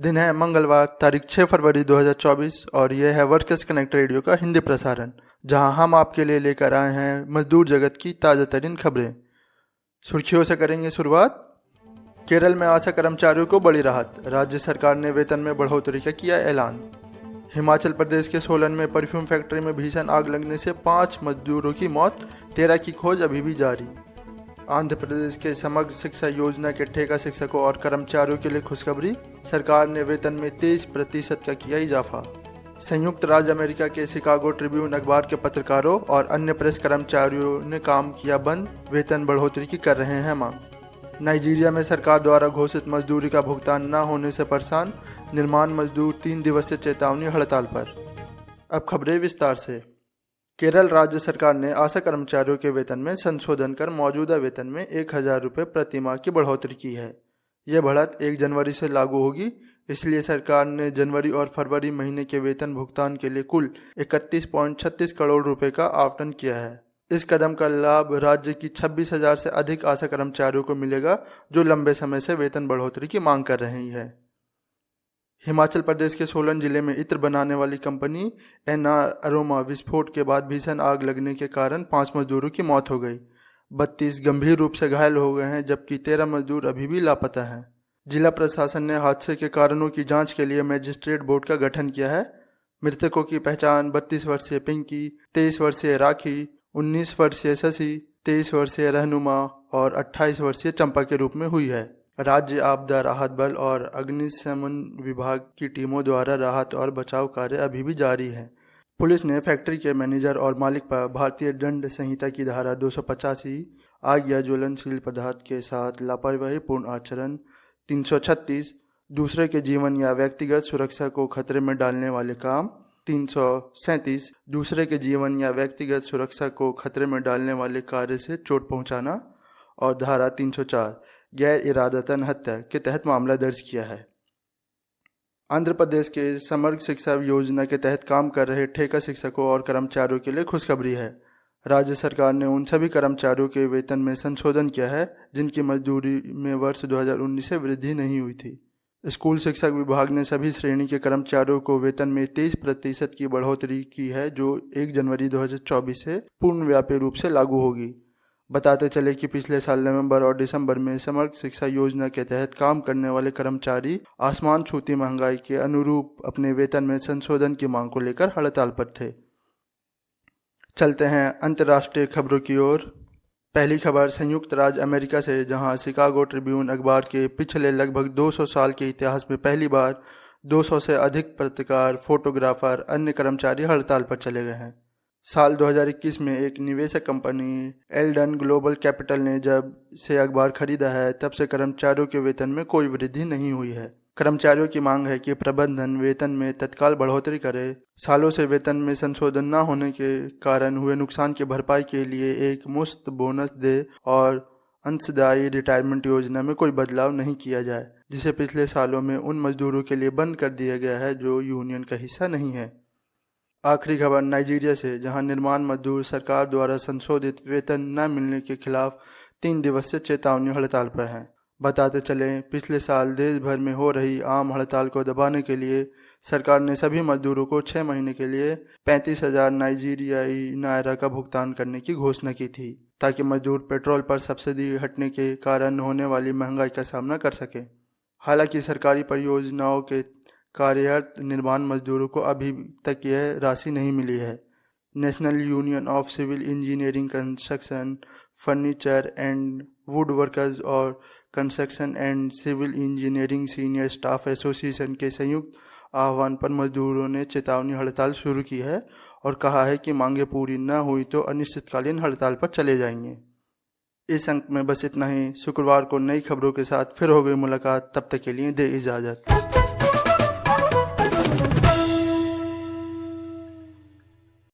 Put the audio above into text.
दिन है मंगलवार, तारीख 6 फरवरी 2024 और यह है वर्कर्स कनेक्ट रेडियो का हिंदी प्रसारण, जहां हम आपके लिए लेकर आए हैं मजदूर जगत की ताज़ा तरीन खबरें। सुर्खियों से करेंगे शुरुआत। केरल में आशा कर्मचारियों को बड़ी राहत, राज्य सरकार ने वेतन में बढ़ोतरी का किया ऐलान। हिमाचल प्रदेश के सोलन में परफ्यूम फैक्ट्री में भीषण आग लगने से 5 मजदूरों की मौत, 13 की खोज अभी भी जारी। आंध्र प्रदेश के समग्र शिक्षा योजना के ठेका शिक्षकों और कर्मचारियों के लिए खुशखबरी, सरकार ने वेतन में 23% का किया इजाफा। संयुक्त राज्य अमेरिका के शिकागो ट्रिब्यून अखबार के पत्रकारों और अन्य प्रेस कर्मचारियों ने काम किया बंद, वेतन बढ़ोतरी की कर रहे हैं मांग। नाइजीरिया में सरकार द्वारा घोषित मजदूरी का भुगतान न होने से परेशान निर्माण मजदूर 3 दिवसीय चेतावनी हड़ताल पर। अब खबरें विस्तार से। केरल राज्य सरकार ने आशा कर्मचारियों के वेतन में संशोधन कर मौजूदा वेतन में 1,000 रुपये प्रति माह की बढ़ोतरी की है। यह बढ़त 1 जनवरी से लागू होगी, इसलिए सरकार ने जनवरी और फरवरी महीने के वेतन भुगतान के लिए कुल 31.36 करोड़ रुपए का आवंटन किया है। इस कदम का लाभ राज्य की 26,000 से अधिक आशा कर्मचारियों को मिलेगा, जो लंबे समय से वेतन बढ़ोतरी की मांग कर रही है। हिमाचल प्रदेश के सोलन जिले में इत्र बनाने वाली कंपनी NR अरोमा विस्फोट के बाद भीषण आग लगने के कारण 5 मजदूरों की मौत हो गई। 32 गंभीर रूप से घायल हो गए हैं, जबकि 13 मजदूर अभी भी लापता हैं। जिला प्रशासन ने हादसे के कारणों की जांच के लिए मजिस्ट्रेट बोर्ड का गठन किया है। मृतकों की पहचान 32 वर्षीय पिंकी, 23 वर्षीय राखी, 19 वर्षीय शशि, 23 वर्षीय रहनुमा और 28 वर्षीय चंपा के रूप में हुई है। राज्य आपदा राहत बल और अग्निशमन विभाग की टीमों द्वारा राहत और बचाव कार्य अभी भी जारी है। पुलिस ने फैक्ट्री के मैनेजर और मालिक पर भारतीय दंड संहिता की धारा 285 आग या ज्वलनशील पदार्थ के साथ लापरवाही पूर्ण आचरण, 336 दूसरे के जीवन या व्यक्तिगत सुरक्षा को खतरे में डालने वाले काम, 337 दूसरे के जीवन या व्यक्तिगत सुरक्षा को खतरे में डालने वाले कार्य से चोट पहुंचाना और धारा 304 गैर इरादतन हत्या के तहत मामला दर्ज किया है। आंध्र प्रदेश के समग्र शिक्षा योजना के तहत काम कर रहे ठेका शिक्षकों और कर्मचारियों के लिए खुशखबरी है। राज्य सरकार ने उन सभी कर्मचारियों के वेतन में संशोधन किया है जिनकी मजदूरी में वर्ष 2019 से वृद्धि नहीं हुई थी। स्कूल शिक्षक विभाग ने सभी श्रेणी के कर्मचारियों को वेतन में 23% की बढ़ोतरी की है, जो 1 जनवरी 2024 से पूर्णव्यापी रूप से लागू होगी। बताते चले कि पिछले साल नवंबर और दिसंबर में समग्र शिक्षा योजना के तहत काम करने वाले कर्मचारी आसमान छूती महंगाई के अनुरूप अपने वेतन में संशोधन की मांग को लेकर हड़ताल पर थे। चलते हैं अंतर्राष्ट्रीय खबरों की ओर। पहली खबर संयुक्त राज्य अमेरिका से, जहां शिकागो ट्रिब्यून अखबार के पिछले लगभग 200 साल के इतिहास में पहली बार 200 से अधिक पत्रकार, फोटोग्राफर, अन्य कर्मचारी हड़ताल पर चले गए हैं। साल 2021 में एक निवेशक कंपनी एल्डन ग्लोबल कैपिटल ने जब से अखबार खरीदा है, तब से कर्मचारियों के वेतन में कोई वृद्धि नहीं हुई है। कर्मचारियों की मांग है कि प्रबंधन वेतन में तत्काल बढ़ोतरी करे, सालों से वेतन में संशोधन न होने के कारण हुए नुकसान की भरपाई के लिए एक मुफ्त बोनस दे और अंशदायी रिटायरमेंट योजना में कोई बदलाव नहीं किया जाए, जिसे पिछले सालों में उन मजदूरों के लिए बंद कर दिया गया है जो यूनियन का हिस्सा नहीं है। आखिरी खबर नाइजीरिया से, जहां निर्माण मजदूर सरकार द्वारा संशोधित वेतन न मिलने के खिलाफ 3 दिवसीय चेतावनी हड़ताल पर हैं। बताते चलें, पिछले साल देश भर में हो रही आम हड़ताल को दबाने के लिए सरकार ने सभी मजदूरों को 6 महीने के लिए 35,000 नाइजीरियाई नायरा का भुगतान करने की घोषणा की थी, ताकि मजदूर पेट्रोल पर सब्सिडी हटने के कारण होने वाली महंगाई का सामना कर सकें। हालांकि सरकारी परियोजनाओं के कार्यरत निर्माण मजदूरों को अभी तक यह राशि नहीं मिली है। National union of civil engineering, construction, furniture and wood workers और construction and civil engineering senior staff association के संयुक्त आह्वान पर मजदूरों ने चेतावनी हड़ताल शुरू की है और कहा है कि मांगें पूरी न हुई तो अनिश्चितकालीन हड़ताल पर चले जाएंगे। इस अंक में बस इतना ही। शुक्रवार को नई खबरों के साथ फिर हो गई मुलाकात, तब तक के लिए दे इजाज़त।